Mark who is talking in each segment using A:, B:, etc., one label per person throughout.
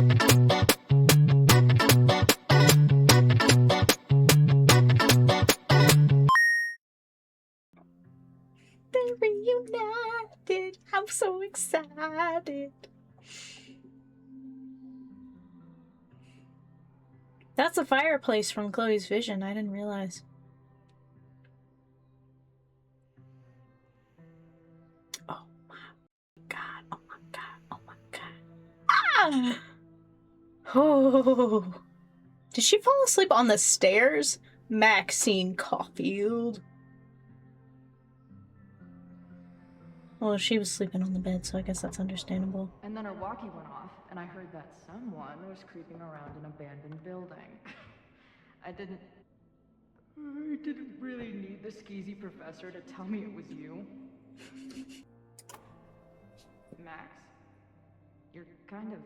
A: They're reunited. I'm so excited. That's a fireplace from Chloe's vision. I didn't realize. Oh my god. Oh my god. Oh my god. Ah! Oh. Did she fall asleep on the stairs? Maxine Caulfield. Well, she was sleeping on the bed, so I guess that's understandable.
B: And then her walkie went off, and I heard that someone was creeping around an abandoned building. I didn't really need the skeezy professor to tell me it was you. Max, you're kind of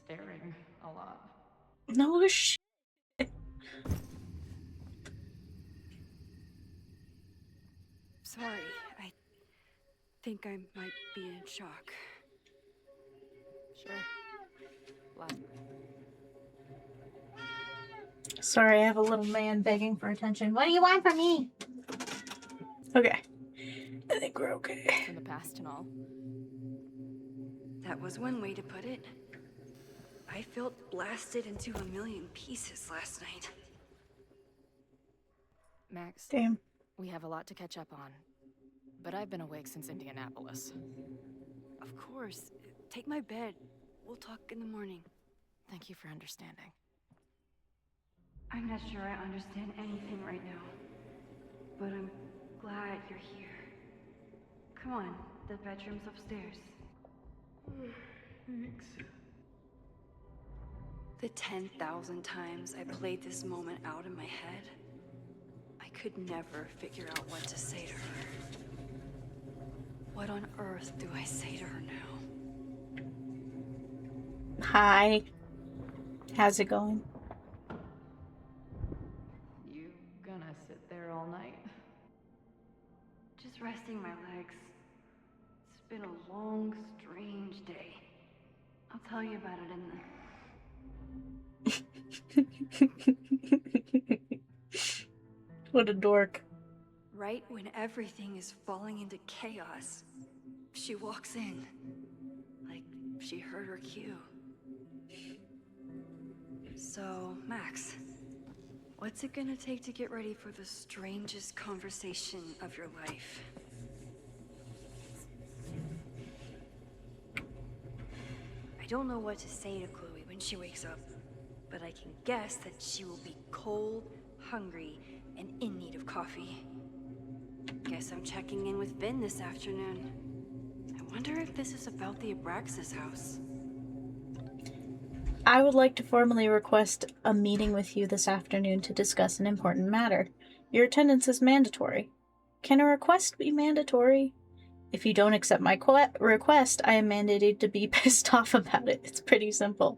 B: staring a lot.
A: No shit.
C: Sorry, I think I might be in shock.
B: Sure. What?
A: Sorry, I have a little man begging for attention. What do you want from me? Okay. I think we're okay.
B: From the past and all.
C: That was one way to put it. I felt blasted into a million pieces last night.
B: Max,
A: Damn.
B: we have a lot to catch up on. But I've been awake since Indianapolis.
C: Of course. Take my bed. We'll talk in the morning.
B: Thank you for understanding.
C: I'm not sure I understand anything right now. But I'm glad you're here. Come on, the bedroom's upstairs.
B: Thanks.
C: The 10,000 times I played this moment out in my head, I could never figure out what to say to her. What on earth do I say to her now?
A: Hi. How's it going?
B: You gonna sit there all night?
C: Just resting my legs. It's been a long, strange day. I'll tell you about it in the...
A: What a dork.
C: Right when everything is falling into chaos, she walks in. Like she heard her cue. So, Max, what's it gonna take to get ready for the strangest conversation of your life? I don't know what to say to Chloe when she wakes up, but I can guess that she will be cold, hungry, and in need of coffee. Guess I'm checking in with Vin this afternoon. I wonder if this is about the Abraxas house.
A: I would like to formally request a meeting with you this afternoon to discuss an important matter. Your attendance is mandatory. Can a request be mandatory? If you don't accept my request, I am mandated to be pissed off about it. It's pretty simple.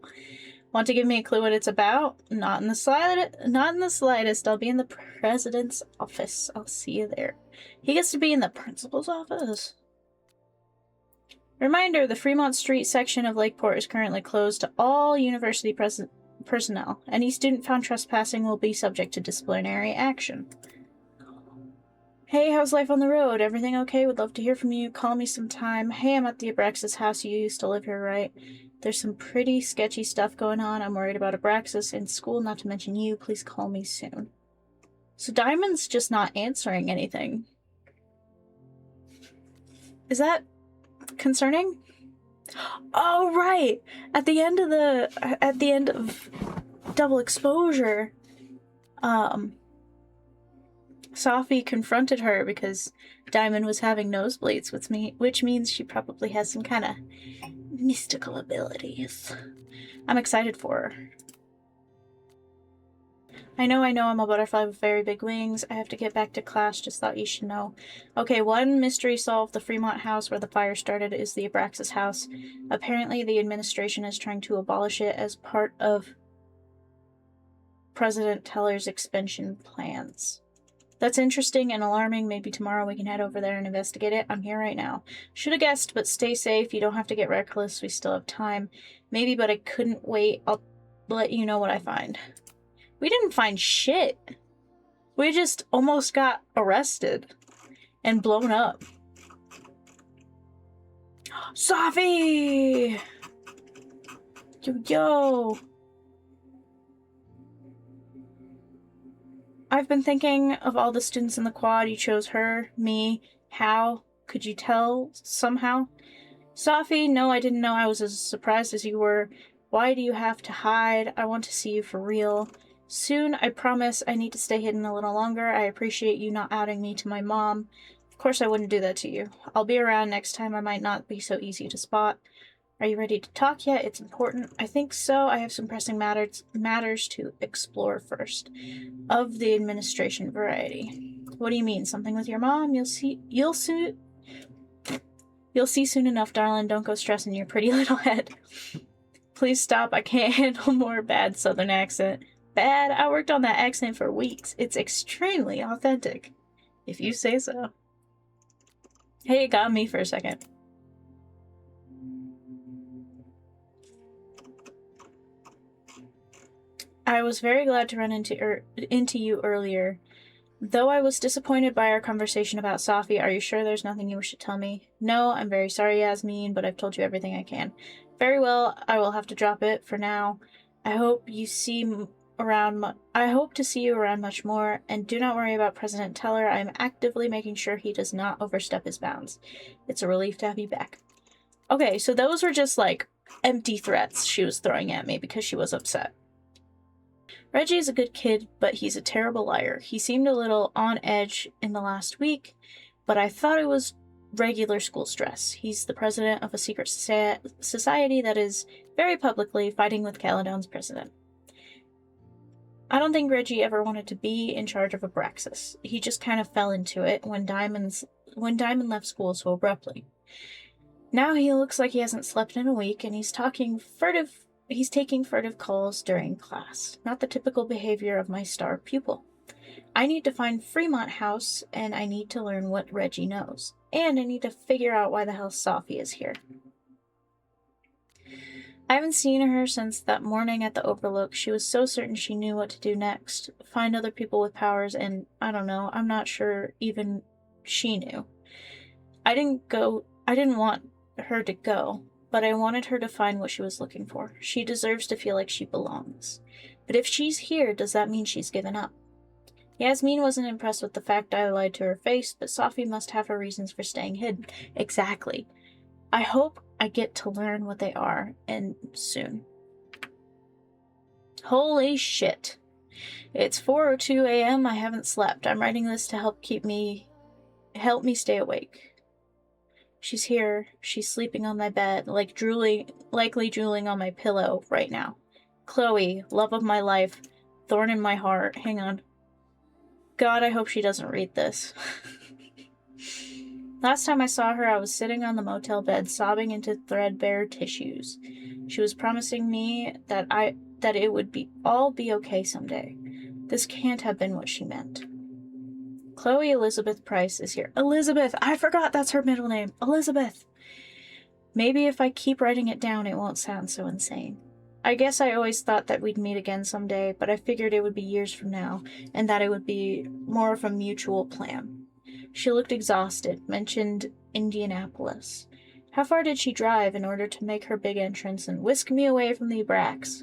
A: Want to give me a clue what it's about? Not in the slightest. I'll be in the president's office. I'll see you there. He gets to be in the principal's office. Reminder, the Fremont Street section of Lakeport is currently closed to all university personnel. Any student found trespassing will be subject to disciplinary action. Hey, how's life on the road? Everything okay? Would love to hear from you. Call me sometime. Hey, I'm at the Abraxas house. You used to live here, right? There's some pretty sketchy stuff going on. I'm worried about Abraxas in school, not to mention you. Please call me soon. So Diamond's just not answering anything. Is that concerning? Oh, right. At the end of Double Exposure, Safi confronted her because Diamond was having nosebleeds with me, which means she probably has some kind of mystical abilities. I'm excited for her. I know, I'm a butterfly with very big wings. I have to get back to class, just thought you should know. Okay, one mystery solved. The Fremont house where the fire started is the Abraxas house. Apparently, the administration is trying to abolish it as part of President Teller's expansion plans. That's interesting and alarming. Maybe tomorrow we can head over there and investigate it. I'm here right now. Should have guessed, but stay safe. You don't have to get reckless. We still have time. Maybe, but I couldn't wait. I'll let you know what I find. We didn't find shit. We just almost got arrested and blown up. Safi! Yo. I've been thinking of all the students in the quad. You chose her, me. How? Could you tell somehow? Safi, no, I didn't know I was as surprised as you were. Why do you have to hide? I want to see you for real. Soon, I promise. I need to stay hidden a little longer. I appreciate you not outing me to my mom. Of course I wouldn't do that to you. I'll be around next time. I might not be so easy to spot. Are you ready to talk yet? It's important. I think so. I have some pressing matters to explore first. Of the administration variety. What do you mean? Something with your mom? You'll see soon enough, darling. Don't go stressing your pretty little head. Please stop. I can't handle more bad southern accent. Bad? I worked on that accent for weeks. It's extremely authentic. If you say so. Hey, it got me for a second. I was very glad to run into you earlier. Though I was disappointed by our conversation about Safi, are you sure there's nothing you wish to tell me? No, I'm very sorry, Yasmin, but I've told you everything I can. Very well, I will have to drop it for now. I hope to see you around much more, and do not worry about President Teller. I am actively making sure he does not overstep his bounds. It's a relief to have you back. Okay, so those were just like empty threats she was throwing at me because she was upset. Reggie is a good kid, but he's a terrible liar. He seemed a little on edge in the last week, but I thought it was regular school stress. He's the president of a secret society that is very publicly fighting with Caledon's president. I don't think Reggie ever wanted to be in charge of Abraxas. He just kind of fell into it when Diamond left school so abruptly. Now he looks like he hasn't slept in a week, and he's taking furtive calls during class. Not the typical behavior of my star pupil. I need to find Fremont House, and I need to learn what Reggie knows. And I need to figure out why the hell Safi is here. I haven't seen her since that morning at the Overlook. She was so certain she knew what to do next. Find other people with powers, and I don't know, I'm not sure even she knew. I didn't want her to go, but I wanted her to find what she was looking for. She deserves to feel like she belongs. But if she's here, does that mean she's given up? Yasmin wasn't impressed with the fact I lied to her face, but Safi must have her reasons for staying hidden. Exactly. I hope I get to learn what they are, and soon. Holy shit. It's 4:02 a.m. I haven't slept. I'm writing this to help me stay awake. She's here. She's sleeping on my bed, likely drooling on my pillow right now. Chloe, love of my life, thorn in my heart. Hang on. God, I hope she doesn't read this. Last time I saw her, I was sitting on the motel bed, sobbing into threadbare tissues. She was promising me that it would all be okay someday. This can't have been what she meant. Chloe Elizabeth Price is here. Elizabeth! I forgot that's her middle name. Elizabeth! Maybe if I keep writing it down, it won't sound so insane. I guess I always thought that we'd meet again someday, but I figured it would be years from now, and that it would be more of a mutual plan. She looked exhausted, mentioned Indianapolis. How far did she drive in order to make her big entrance and whisk me away from the Abrax?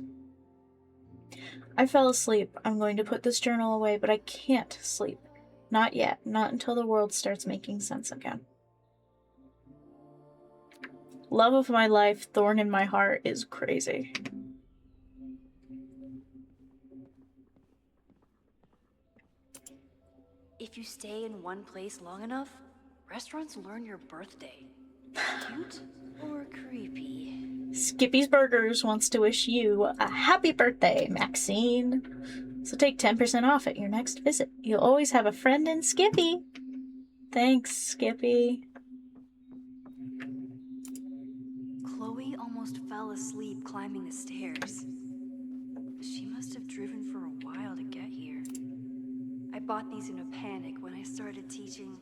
A: I fell asleep. I'm going to put this journal away, but I can't sleep. Not yet. Not until the world starts making sense again. Love of my life, thorn in my heart is crazy.
C: If you stay in one place long enough, restaurants learn your birthday. Cute or creepy?
A: Skippy's Burgers wants to wish you a happy birthday, Maxine. So take 10% off at your next visit. You'll always have a friend in Skippy. Thanks, Skippy.
C: Chloe almost fell asleep climbing the stairs. She must have driven for a while to get here. I bought these in a panic when I started teaching.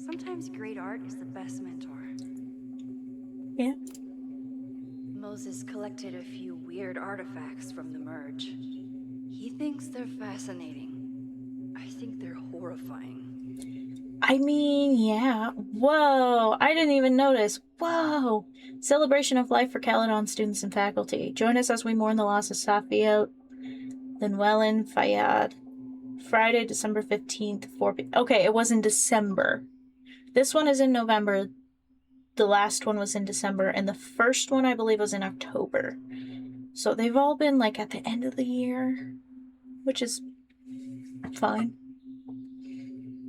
C: Sometimes great art is the best mentor.
A: Yeah.
C: Moses collected a few weird artifacts from the merge. He thinks they're fascinating. I think they're horrifying.
A: I mean, yeah. Whoa, I didn't even notice. Whoa. Celebration of life for Caledon students and faculty. Join us as we mourn the loss of Safia Linwellyn Fayyad. Friday, December 15th, 4 p.m. Okay, it was in December. This one is in November. The last one was in December, and the first one, I believe, was in October. So they've all been, like, at the end of the year, which is fine.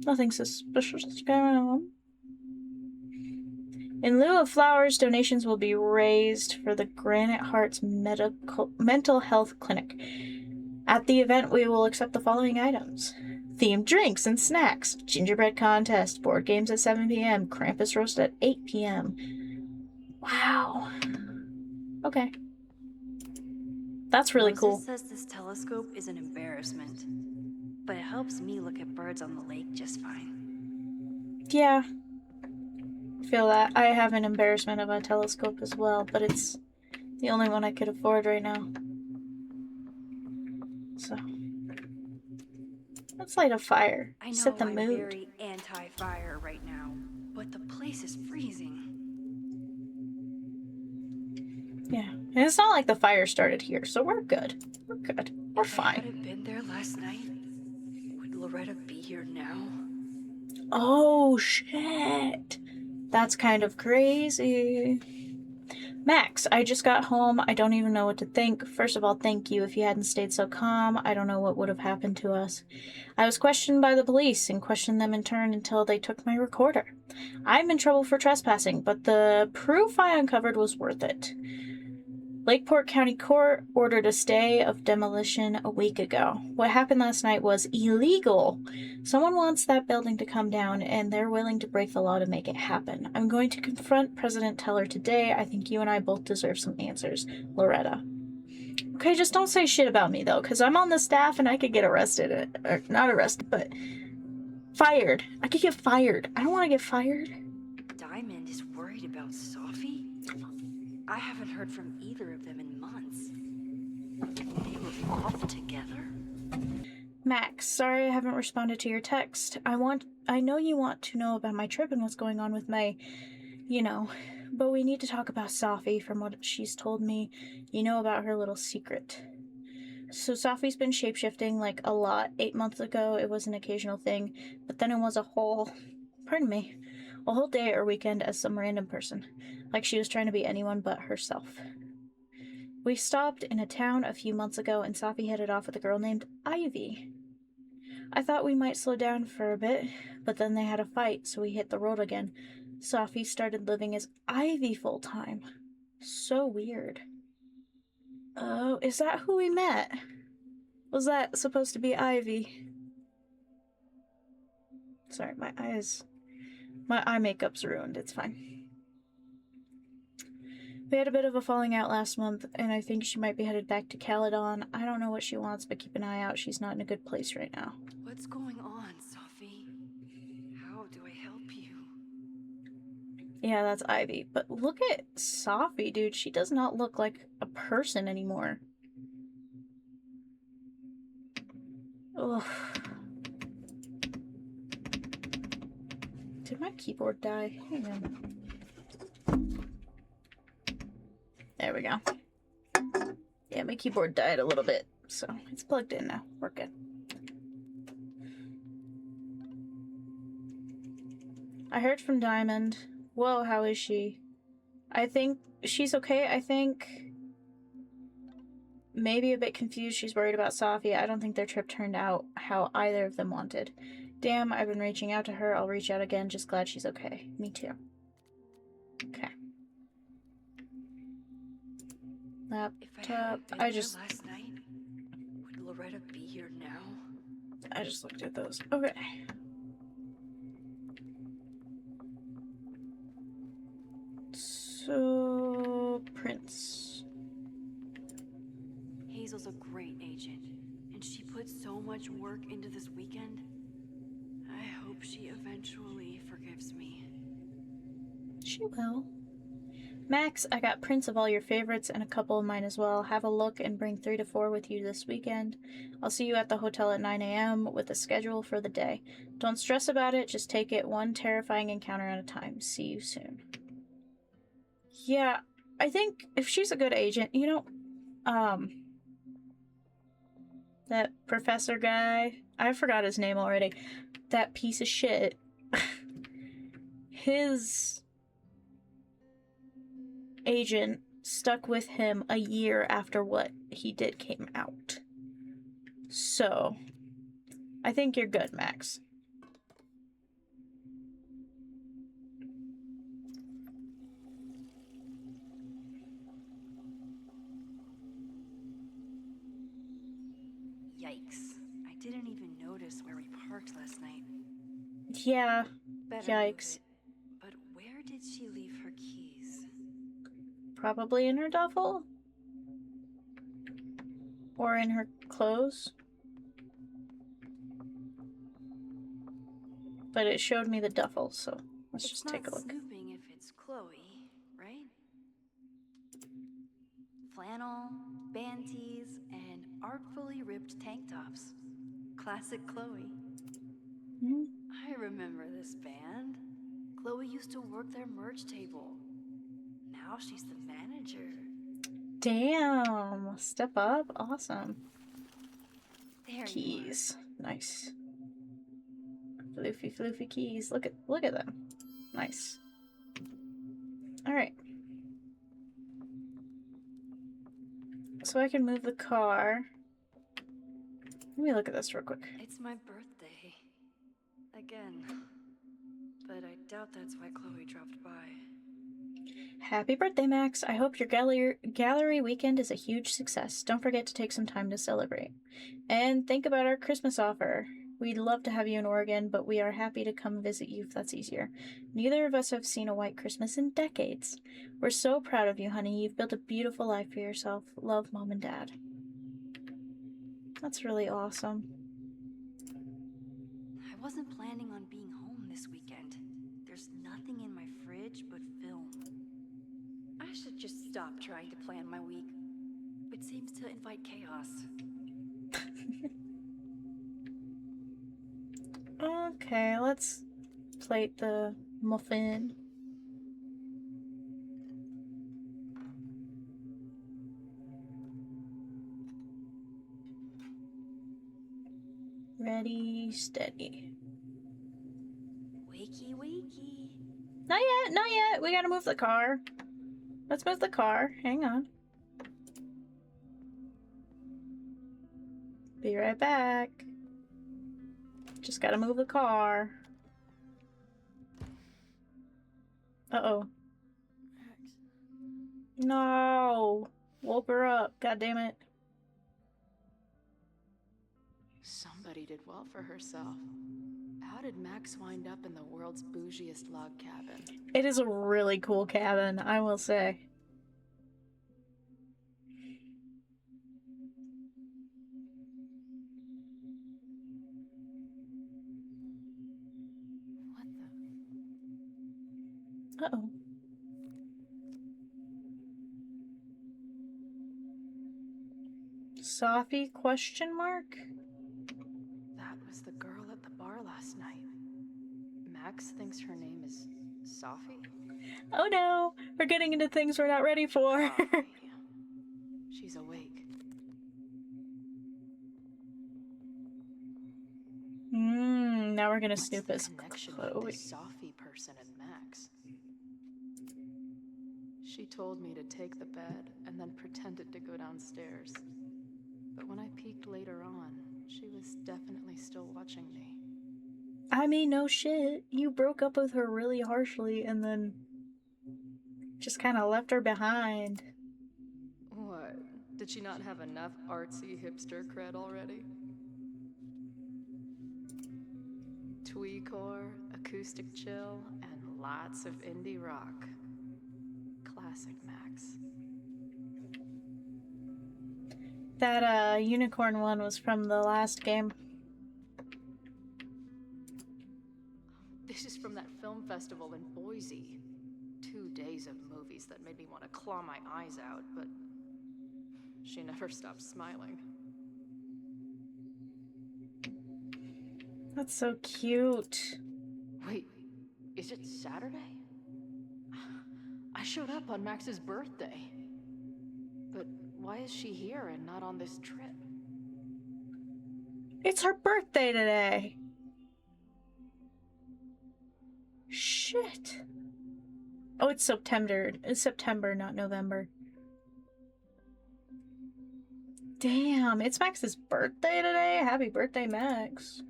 A: Nothing suspicious going on. In lieu of flowers, donations will be raised for the Granite Hearts Mental Health Clinic. At the event, we will accept the following items. Themed drinks and snacks, gingerbread contest, board games at 7 p.m., Krampus roast at 8 p.m. Wow. Okay. That's really cool.
C: Moses says this telescope is an embarrassment, but it helps me look at birds on the lake just fine.
A: Yeah. I feel that. I have an embarrassment of a telescope as well, but it's the only one I could afford right now. So. Let's light a fire.
C: I know
A: Set the
C: I'm
A: mood.
C: very anti-fire right now, but the place is freezing.
A: Yeah. And it's not like the fire started here, so we're good. We're good. We're
C: If I
A: fine.
C: hadn't been there last night, would Loretta be here now?
A: Oh, shit. That's kind of crazy. Max, I just got home. I don't even know what to think. First of all, thank you. If you hadn't stayed so calm, I don't know what would have happened to us. I was questioned by the police and questioned them in turn until they took my recorder. I'm in trouble for trespassing, but the proof I uncovered was worth it. Lakeport County Court ordered a stay of demolition a week ago. What happened last night was illegal. Someone wants that building to come down, and they're willing to break the law to make it happen. I'm going to confront President Teller today. I think you and I both deserve some answers. Loretta. Okay, just don't say shit about me, though, because I'm on the staff and I could get arrested. Or not arrested, but fired. I could get fired. I don't want to get fired.
C: Diamond is worried about Sophie? I haven't heard from either of them in months. They were off together?
A: Max, sorry I haven't responded to your text. I know you want to know about my trip and what's going on with my, but we need to talk about Sophie. From what she's told me, you know about her little secret. So Sophie's been shapeshifting like a lot. 8 months ago it was an occasional thing, but then it was a whole day or weekend as some random person. Like she was trying to be anyone but herself. We stopped in a town a few months ago and Sophie headed off with a girl named Ivy. I thought we might slow down for a bit, but then they had a fight, so we hit the road again. Sophie started living as Ivy full time. So weird. Oh, is that who we met? Was that supposed to be Ivy? Sorry, my eye makeup's ruined. It's fine. We had a bit of a falling out last month, and I think she might be headed back to Caledon. I don't know what she wants, but keep an eye out. She's not in a good place right now.
C: What's going on, Sophie? How do I help you?
A: Yeah, that's Ivy. But look at Sophie, dude. She does not look like a person anymore. Ugh. Did my keyboard die? Hang on. There we go. Yeah, my keyboard died a little bit, so it's plugged in now. We're good. I heard from Diamond. Whoa, how is she? I think she's okay. I think maybe a bit confused. She's worried about Sophie. I don't think their trip turned out how either of them wanted. Damn, I've been reaching out to her. I'll reach out again. Just glad she's okay. Me too. Okay. Laptop.
C: If I hadn't been there last night, would Loretta be here now?
A: I just looked at those. Okay. So, Prince.
C: Hazel's a great agent, and she put so much work into this weekend. I hope she eventually forgives me.
A: She will. Max, I got prints of all your favorites and a couple of mine as well. Have a look and bring 3 to 4 with you this weekend. I'll see you at the hotel at 9 a.m. with a schedule for the day. Don't stress about it, just take it one terrifying encounter at a time. See you soon. Yeah, I think if she's a good agent, that professor guy, I forgot his name already. That piece of shit. His agent stuck with him a year after what he did came out. So, I think you're good, Max.
C: Yikes. I didn't even notice where we parked last night.
A: Yeah,
C: Better
A: yikes.
C: move it. But where did she leave her keys?
A: Probably in her duffel? Or in her clothes? But it showed me the duffel, so let's just take a look.
C: It's not snooping if it's Chloe, right? Flannel, band tees, and artfully ripped tank tops. Classic Chloe.
A: Hmm?
C: I remember this band. Chloe used to work their merch table. Now she's the manager.
A: Damn! Step up? Awesome.
C: There
A: Keys. Nice. Floofy keys. Look at them. Nice. Alright. So I can move the car. Let me look at this real quick.
C: It's my birthday. Again. But I doubt that's why Chloe dropped by.
A: Happy birthday, Max. I hope your gallery weekend is a huge success. Don't forget to take some time to celebrate. And think about our Christmas offer. We'd love to have you in Oregon, but we are happy to come visit you if that's easier. Neither of us have seen a white Christmas in decades. We're so proud of you, honey. You've built a beautiful life for yourself. Love, Mom and Dad. That's really awesome.
C: I wasn't planning on being home this weekend. There's nothing in my fridge but film. I should just stop trying to plan my week. It seems to invite chaos.
A: Okay, let's plate the muffin. Ready, steady.
C: Wakey, wakey.
A: Not yet, not yet. We gotta move the car. Let's move the car. Hang on. Be right back. Just gotta move the car. Uh-oh. No! Woke her up. God damn it.
B: Somebody did well for herself. How did Max wind up in the world's bougiest log cabin?
A: It is a really cool cabin, I will say.
B: What the?
A: Uh-oh. Sophie question mark?
B: That was the girl at the bar last night. Max thinks her name is Sophie?
A: Oh no! We're getting into things we're not ready for.
B: Coffee. She's awake.
A: Now we're gonna
B: What's
A: snoop
B: the
A: as
B: connection with
A: Chloe.
B: this Sophie person and Max? She told me to take the bed and then pretended to go downstairs. But when I peeked later on, she was definitely still watching me.
A: I mean, no shit. You broke up with her really harshly and then just kind of left her behind.
B: What? Did she not have enough artsy hipster cred already? Tweecore, acoustic chill, and lots of indie rock. Classic Max.
A: That unicorn one was from the last game.
B: This is from that film festival in Boise. 2 days of movies that made me want to claw my eyes out, but she never stopped smiling.
A: That's so cute.
B: Wait, is it Saturday? I showed up on Max's birthday. But why is she here and not on this trip?
A: It's her birthday today. Shit. Oh, it's September. It's September, not November. Damn, it's Max's birthday today. Happy birthday, Max.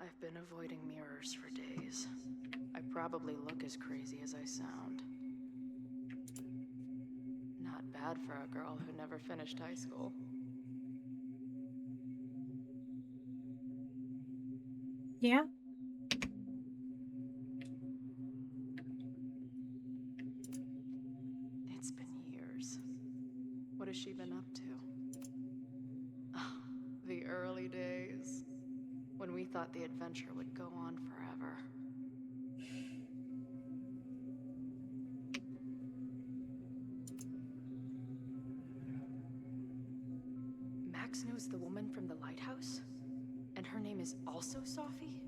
B: I've been avoiding mirrors for days. I probably look as crazy as I sound. Not bad for a girl who never finished high school.
A: Yeah.
B: It's been years. What has she been up to? Ah, the early days, when we thought the adventure would go on forever. Max knows the woman from the lighthouse? And her name is also Sophie?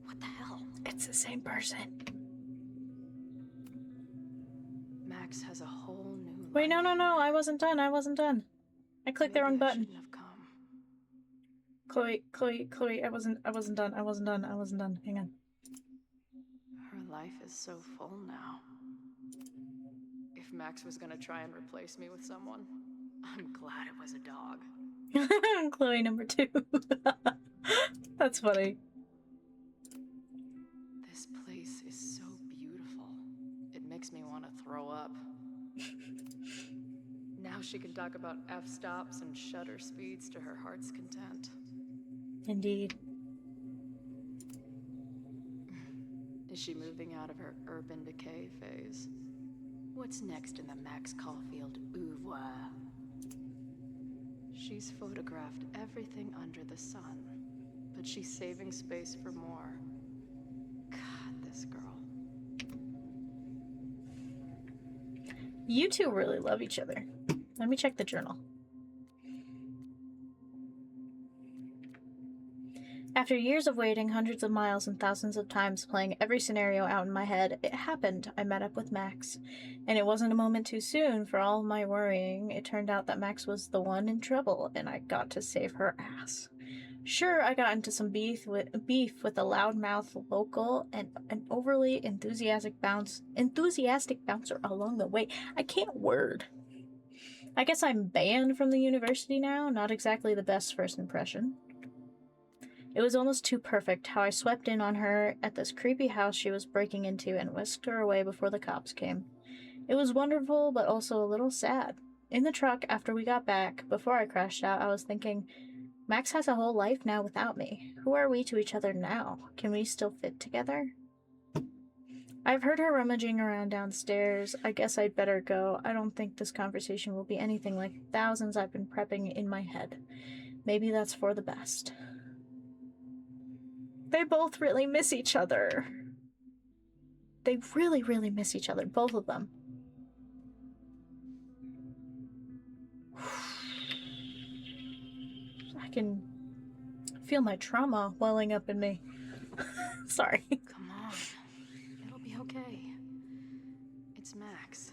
B: What the hell?
A: It's the same person.
B: Max has a whole new
A: Wait, no,
B: life
A: no, no.
B: here.
A: I wasn't done. I wasn't done. I clicked the
B: Maybe
A: wrong
B: I
A: button.
B: shouldn't have come.
A: Chloe, I wasn't done. Hang on.
B: Her life is so full now. If Max was gonna try and replace me with someone, I'm glad it was a dog.
A: Chloe number 2. That's funny.
B: This place is so beautiful. It makes me want to throw up. Now she can talk about f-stops and shutter speeds to her heart's content.
A: Indeed.
B: Is she moving out of her urban decay phase? What's next in the Max Caulfield oeuvre? She's photographed everything under the sun, but she's saving space for more. God, this girl.
A: You two really love each other. Let me check the journal. After years of waiting, hundreds of miles and thousands of times playing every scenario out in my head, it happened. I met up with Max. And it wasn't a moment too soon. For all my worrying, it turned out that Max was the one in trouble, and I got to save her ass. Sure, I got into some beef with a loudmouth local and an overly enthusiastic bouncer along the way. I can't word. I guess I'm banned from the university now. Not exactly the best first impression. It was almost too perfect how I swept in on her at this creepy house she was breaking into and whisked her away before the cops came. It was wonderful, but also a little sad. In the truck, after we got back, before I crashed out, I was thinking, Max has a whole life now without me. Who are we to each other now? Can we still fit together? I've heard her rummaging around downstairs. I guess I'd better go. I don't think this conversation will be anything like thousands I've been prepping in my head. Maybe that's for the best. They both really miss each other. They really, really miss each other, both of them. I can feel my trauma welling up in me. Sorry.
B: Come on. It'll be okay. It's Max.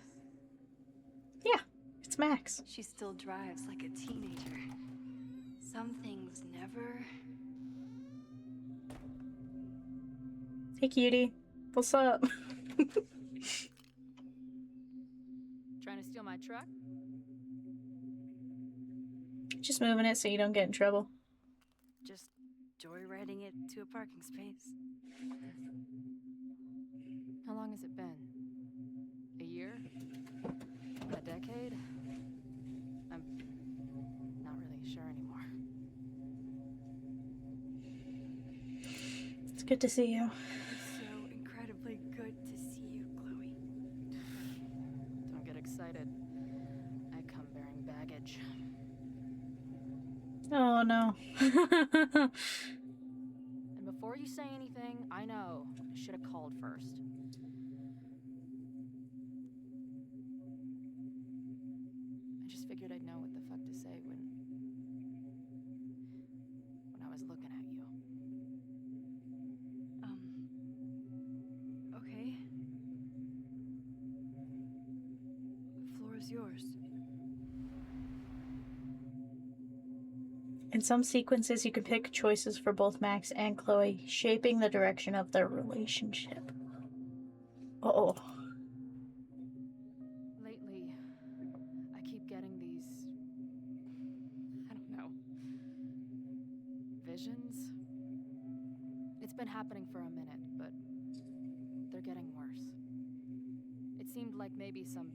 A: Yeah, it's Max.
C: She still drives like a teenager. Some things never...
A: Hey, cutie. What's up?
B: Trying to steal my truck?
A: Just moving it so you don't get in trouble.
C: just joyriding it to a parking space.
B: How long has it been? A year? A decade? I'm not really sure anymore.
A: It's good to see you.
C: It's so incredibly good to see you, Chloe.
B: Don't get excited. I come bearing baggage.
A: Oh no.
B: And before you say anything, I know. I should have called first. I just figured I'd know what the fuck to say when I was looking at you.
C: Okay. The floor is yours.
A: In some sequences, you can pick choices for both Max and Chloe, shaping the direction of their relationship. Uh-oh.
B: Lately, I keep getting these, I don't know, visions. It's been happening for a minute, but they're getting worse. It seemed like maybe some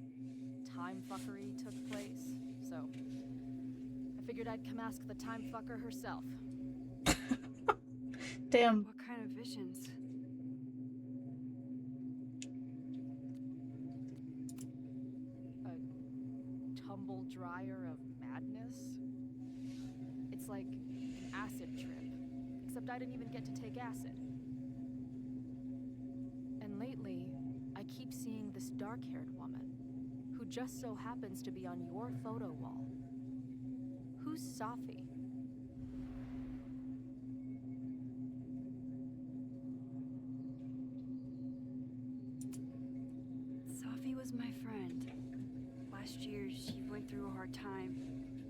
B: time fuckery took place, so I figured I'd come ask the time fucker herself.
A: Damn.
C: What kind of visions?
B: A tumble dryer of madness? It's like an acid trip, except I didn't even get to take acid. And lately, I keep seeing this dark-haired woman, who just so happens to be on your photo wall. Who's Safi?
C: Safi was my friend. Last year, she went through a hard time,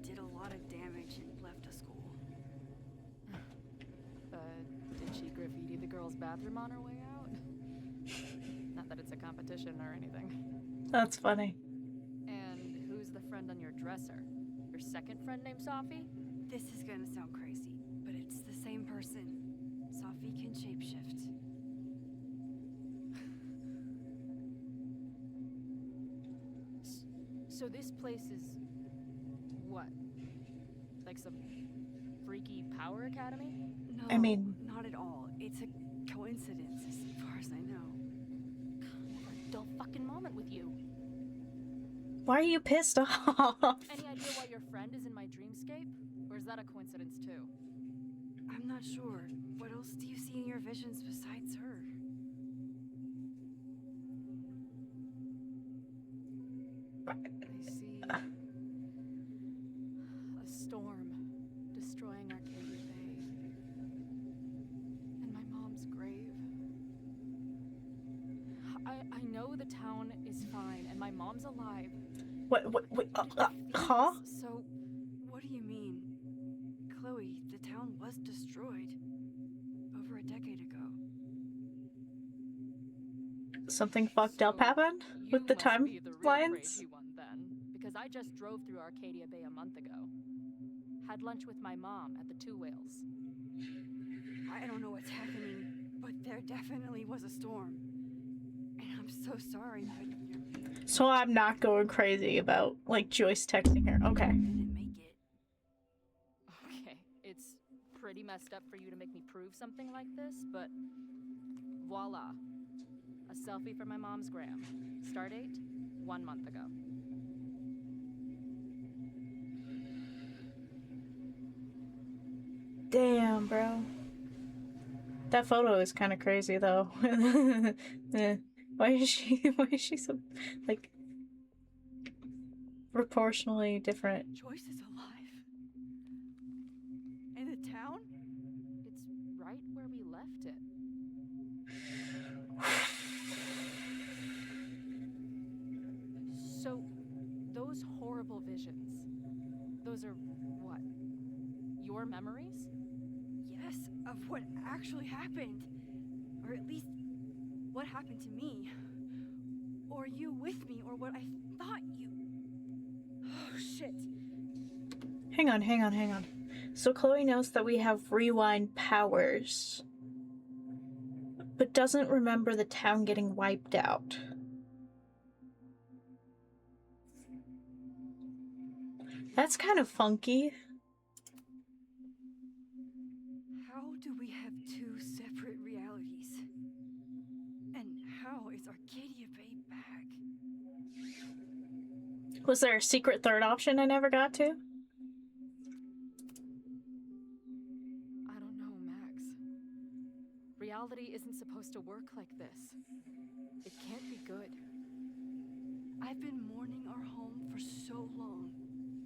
C: did a lot of damage, and left the school.
B: Did she graffiti the girls' bathroom on her way out? Not that it's a competition or anything.
A: That's funny.
B: And who's the friend on your dresser? Your second friend named Safi?
C: This is gonna sound crazy, but it's the same person. Safi can shapeshift.
B: So this place is what? Like some freaky power academy?
C: No,
A: I mean-
C: not at all. It's a coincidence, as far as I know.
B: A dull fucking moment with you.
A: Why are you pissed off?
B: Any idea why your friend is in my dreamscape? Or is that a coincidence too?
C: I'm not sure. What else do you see in your visions besides her?
B: I see a storm destroying Arcadia Bay. And my mom's grave. I know the town is fine and my mom's alive.
A: Wait, huh?
C: So, what do you mean? Chloe, the town was destroyed over a decade ago.
A: Something fucked up
B: So
A: happened
B: you
A: with the
B: must be the real
A: timelines?
B: crazy one then, because I just drove through Arcadia Bay a month ago. Had lunch with my mom at the Two Whales.
C: I don't know what's happening, but there definitely was a storm. And I'm so sorry, but you
A: So I'm not going crazy about, like, Joyce texting her. Okay.
C: didn't make it.
B: Okay, it's pretty messed up for you to make me prove something like this, but voila. A selfie for my mom's gram. Stardate, 1 month ago.
A: Damn, bro. That photo is kind of crazy, though. Eh. Why is she so, like, proportionally different?
C: Joyce is alive. In the town?
B: It's right where we left it. So, those horrible visions, those are what? Your memories?
C: Yes, of what actually happened. Or at least, what happened to me. Or you with me, or what I thought you... Oh, shit.
A: Hang on. So Chloe knows that we have rewind powers, but doesn't remember the town getting wiped out. That's kind of funky.
C: How do we have two separate realities? And how is Arcadia Bay back?
A: Was there a secret third option I never got to?
B: reality isn't supposed to work like this. It can't be good.
C: I've been mourning our home for so long,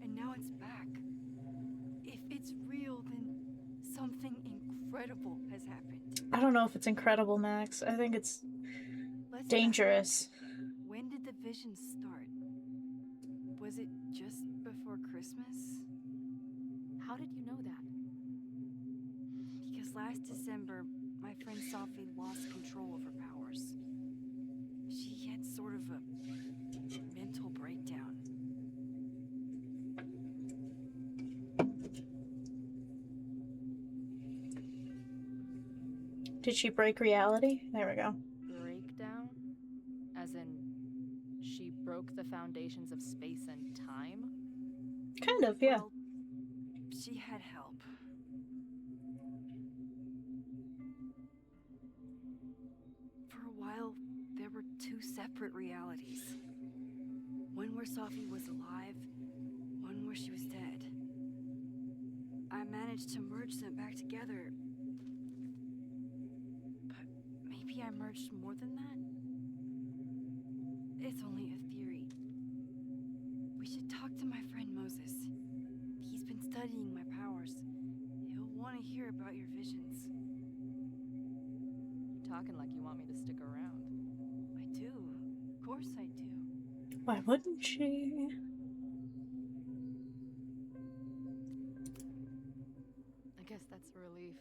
C: and now it's back. If it's real, then something incredible has happened.
A: I don't know if it's incredible, Max. I think it's
C: Let's
A: dangerous.
C: back. When did the visions start? Was it just before Christmas?
B: How did you know that?
C: Because last December, my friend Sophie lost control of her powers. She had sort of a mental breakdown.
A: Did she break reality? There we go.
B: Breakdown? As in, she broke the foundations of space and time?
A: Kind of, yeah.
C: Well, she had help. For a while, there were two separate realities. One where Sophie was alive, one where she was dead. I managed to merge them back together. But maybe I merged more than that? It's only a theory. We should talk to my friend Moses. He's been studying my powers. He'll want to hear about your visions.
B: You're talking like you want me to stick around.
C: I do. Of course I do.
A: Why wouldn't she?
B: I guess that's a relief.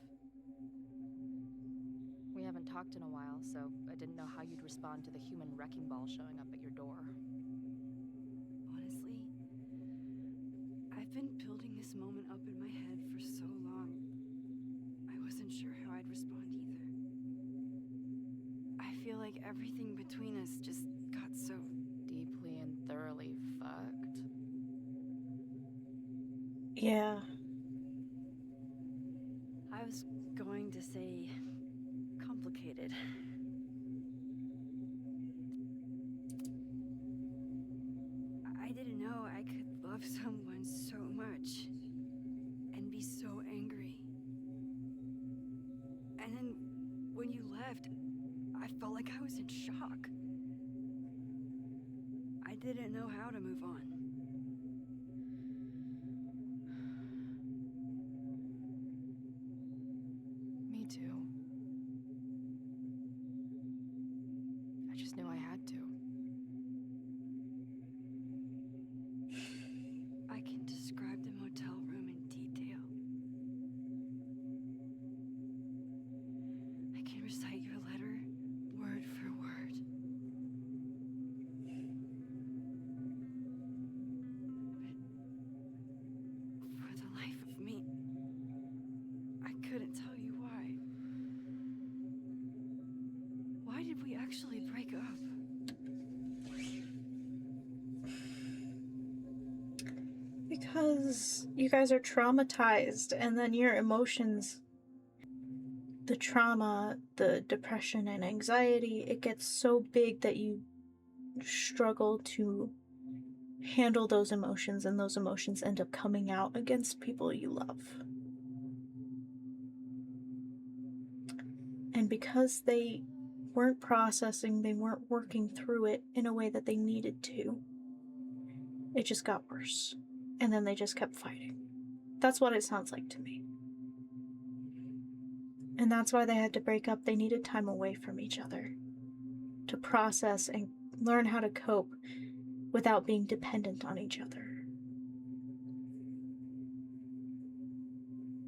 B: We haven't talked in a while, so I didn't know how you'd respond to the human wrecking ball showing up at your door.
C: Honestly, I've been building this moment up in my head for so long. I wasn't sure how I'd respond either. I feel like everything between us just got so...
B: Deeply and thoroughly fucked.
A: Yeah.
C: I was going to say... complicated. I didn't know I could love someone so much and be so angry. And then when you left, I felt like I was in shock. I didn't know how to move on.
B: Me too. I just knew I had to.
C: I can describe the motel room in detail. I can recite your letter word for word. But for the life of me, I couldn't tell you why. Why did we actually break up?
A: Because you guys are traumatized, and then your emotions, the trauma, the depression and anxiety, it gets so big that you struggle to handle those emotions, and those emotions end up coming out against people you love. And because they weren't processing, they weren't working through it in a way that they needed to, it just got worse. And then they just kept fighting. That's what it sounds like to me. And that's why they had to break up. They needed time away from each other to process and learn how to cope without being dependent on each other.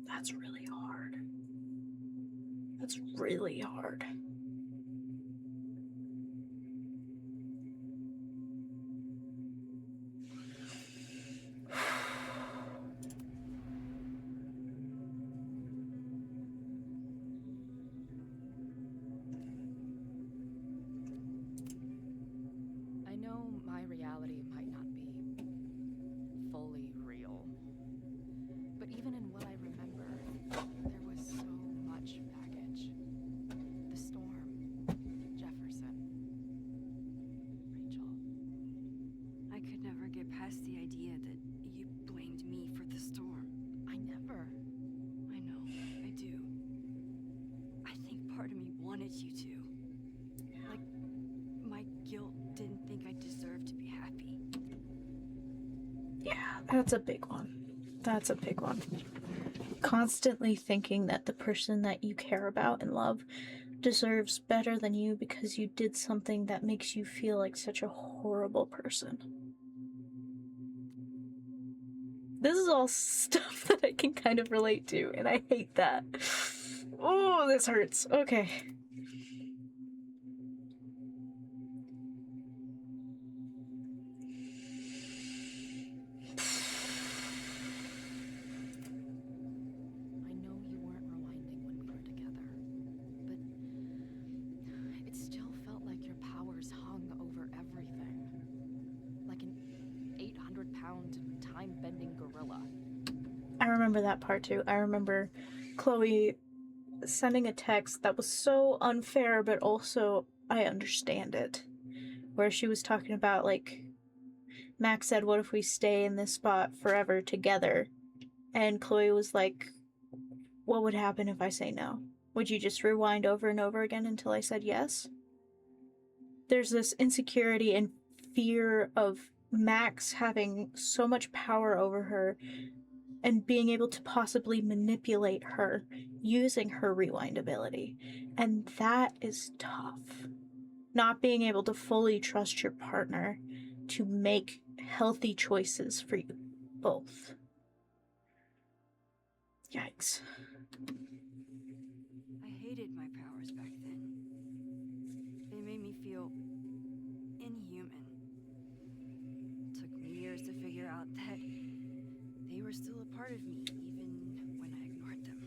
A: That's really hard. That's really hard.
B: I know my reality might not be fully real, but even in what I remember, there was so much baggage. The storm, Jefferson, Rachel.
C: I could never get past the idea that you blamed me for the storm.
B: I never.
C: I know, I do. I think part of me
A: That's a big one. That's a big one. Constantly thinking that the person that you care about and love deserves better than you because you did something that makes you feel like such a horrible person. This is all stuff that I can kind of relate to, and I hate that. Oh, this hurts. Okay.
B: I know you weren't rewinding when we were together, but it still felt like your powers hung over everything. Like an 800-pound time-bending gorilla.
A: I remember that part too. I remember Chloe sending a text that was so unfair, but also I understand it. Where she was talking about, like, Max said, what if we stay in this spot forever together? And Chloe was like, what would happen if I say no? Would you just rewind over and over again until I said yes? There's this insecurity and fear of Max having so much power over her and being able to possibly manipulate her using her rewind ability. And that is tough. Not being able to fully trust your partner to make healthy choices for you both. Yikes.
C: I hated my powers back then. They made me feel inhuman. It took me years to figure out that they were still a part of me, even when I ignored them.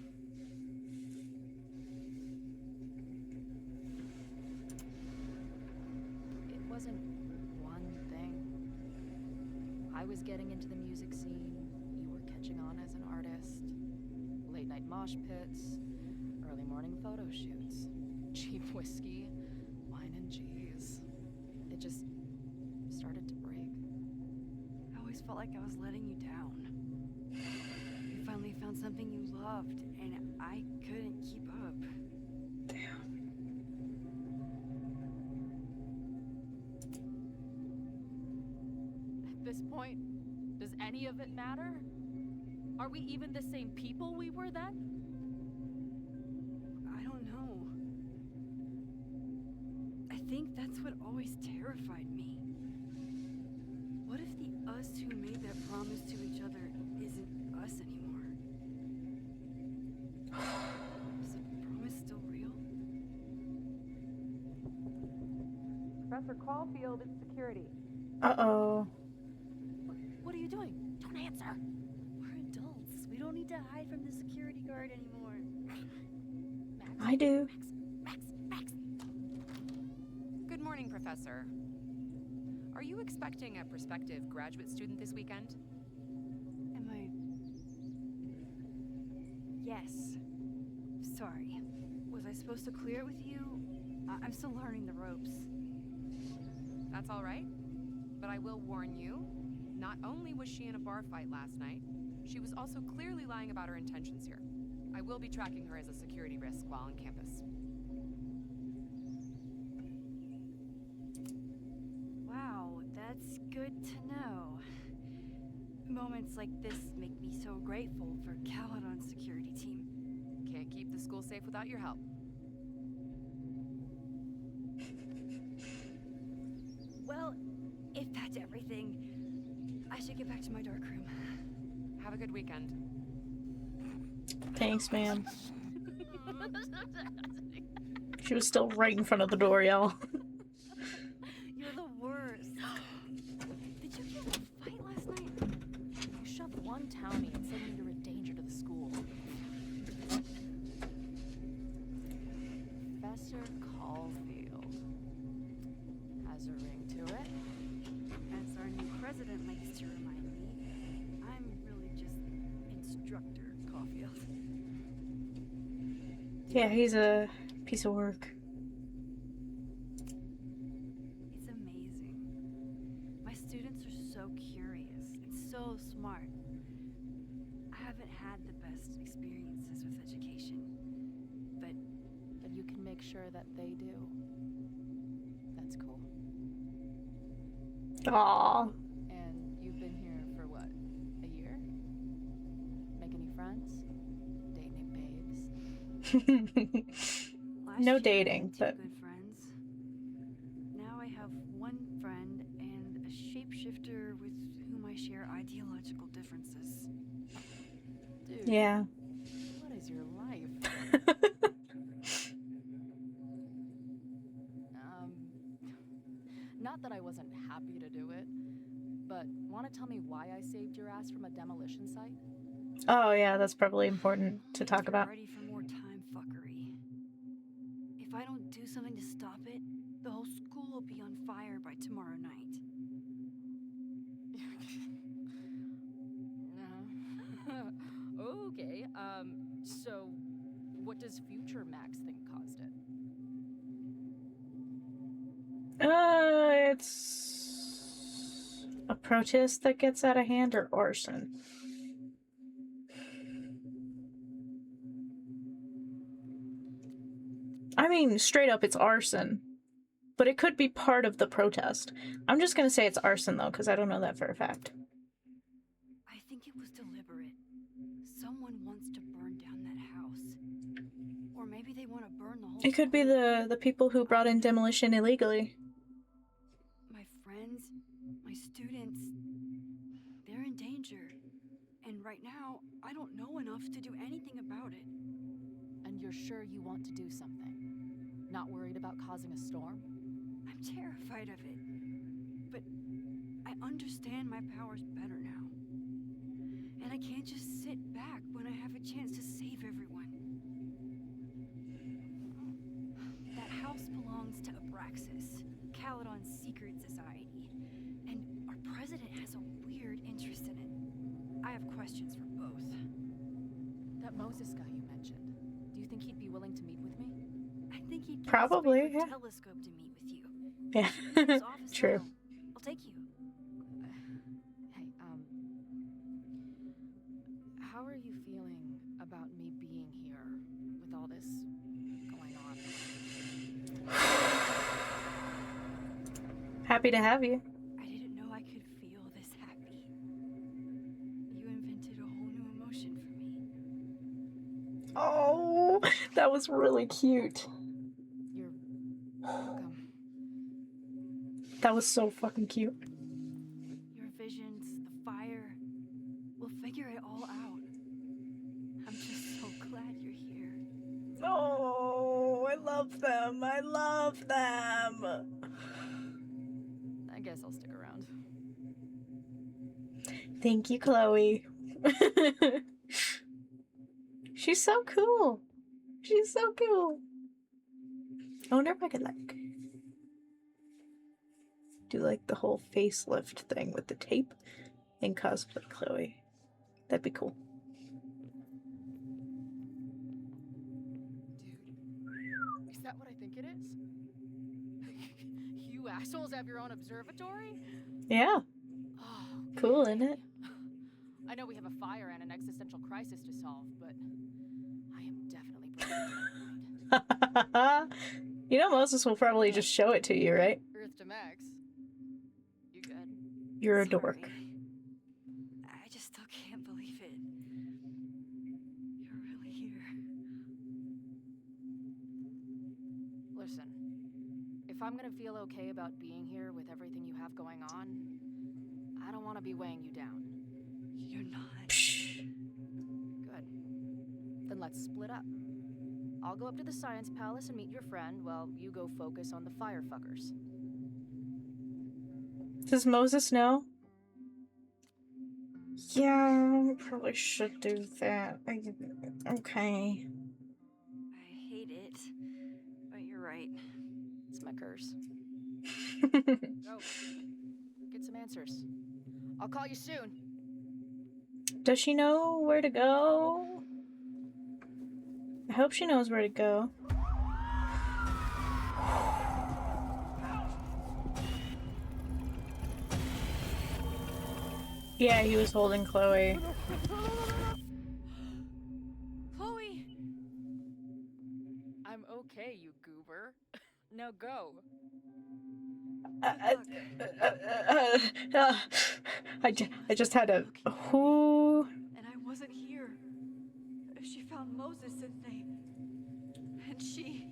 B: It wasn't one thing. I was getting into the music scene, you were catching on as an artist. Late night mosh pits, early morning photo shoots, cheap whiskey, wine and cheese. It just started to break.
C: I always felt like I was letting you down. You finally found something you loved, and I couldn't keep up.
B: At this point, does any of it matter? Are we even the same people we were then?
C: I don't know. I think that's what always terrified me. What if the us who made that promise to each other isn't us anymore? Is the promise still real?
B: Professor Caulfield, it's security.
A: Uh-oh.
B: What are you doing? Don't answer!
C: We're adults. We don't need to hide from the security guard anymore.
B: Max?
A: I do.
B: Max!
D: Good morning, Professor. Are you expecting a prospective graduate student this weekend?
C: Am I... Yes. Sorry. Was I supposed to clear it with you? I'm still learning the ropes.
D: That's all right. But I will warn you, not only was she in a bar fight last night, she was also clearly lying about her intentions here. I will be tracking her as a security risk while on campus.
C: Wow, that's good to know. Moments like this make me so grateful for Caledon's security team.
D: Can't keep the school safe without your help.
C: Well, if that's everything, I should get back to my dark room.
D: Have a good weekend.
A: Thanks, ma'am. She was still right in front of the door, y'all.
C: You're the worst. Did you get in a fight last night?
B: You shoved one townie and suddenly you're a danger to the school. Professor Caulfield. Has a ring to it.
C: As our new president likes to remind me, I'm really just Instructor Caulfield.
A: Yeah, he's a piece of work.
C: It's amazing. My students are so curious and so smart. I haven't had the best experiences with education, but
B: you can make sure that they do. That's cool.
A: Aww.
B: And you've been here for what? friends? Dating babes?
C: Last
A: No
C: year I
A: dating,
C: had two
A: but
C: good friends. Now I have one friend and a shapeshifter with whom I share ideological differences.
B: Dude,
A: yeah.
B: what is your life? Um, not that I wasn't happy to do it, but want to tell me why I saved your ass from a demolition site?
A: Oh yeah, that's probably important to
C: If
A: talk
C: you're
A: about.
C: ready for more time fuckery. If I don't do something to stop it, the whole school will be on fire by tomorrow night.
B: Okay, so what does Future Max think caused it?
A: It's a protest that gets out of hand or arson. I mean, straight up, it's arson. But it could be part of the protest. I'm just gonna say it's arson, though, because I don't know that for a fact.
C: I think it was deliberate. Someone wants to burn down that house. Or maybe they want to burn the whole
A: It could be
C: school.
A: the people who brought in demolition illegally.
C: My friends, my students, they're in danger. And right now, I don't know enough to do anything about it.
B: And you're sure you want to do something? Not worried about causing a storm?
C: I'm terrified of it. But I understand my powers better now. And I can't just sit back when I have a chance to save everyone. That house belongs to Abraxas, Caledon's secret society. And our president has a weird interest in it. I have questions for both.
B: That Moses guy you mentioned, do you think he'd be willing to meet with me?
C: I think he'd give
A: Probably,
C: his favorite
A: yeah.
C: telescope to meet with you.
A: Yeah,
C: Leave his office
A: true.
C: now. I'll take you.
B: Hey, how are you feeling about me being here with all this going on?
A: Happy to have you.
C: I didn't know I could feel this happy. You invented a whole new emotion for me.
A: Oh, that was really cute.
B: You're welcome.
A: That was so fucking cute.
C: Your visions, the fire. We'll figure it all out. I'm just so glad you're here.
A: Oh, I love them. I love them.
B: I guess I'll stick around.
A: Thank you, Chloe. She's so cool. She's so cool. I wonder if I could do the whole facelift thing with the tape and cosplay Chloe. That'd be cool.
B: Dude, is that what I think it is? You assholes have your own observatory?
A: Yeah,
B: Oh,
A: cool, isn't it?
B: I know we have a fire and an existential crisis to solve, but I am definitely broken to mind.
A: You know Moses will probably just show it to you, right?
B: Earth to Max. You good?
A: You're a
C: Sorry.
A: dork.
C: I just still can't believe it. You're really here.
B: Listen, if I'm gonna feel okay about being here with everything you have going on, I don't want to be weighing you down.
C: You're not.
A: Psh.
B: Good. Then let's split up. I'll go up to the Science Palace and meet your friend while you go focus on the firefuckers.
A: Does Moses know? Yeah, we probably should do that. Okay.
C: I hate it. But you're right.
B: It's my curse. Go. Get some answers. I'll call you soon.
A: Does she know where to go? I hope she knows where to go. Yeah, he was holding Chloe.
C: Chloe!
B: I'm okay, you goober. Now go.
A: I just had a who.
C: And I wasn't here.
E: found Moses, Sensei. And she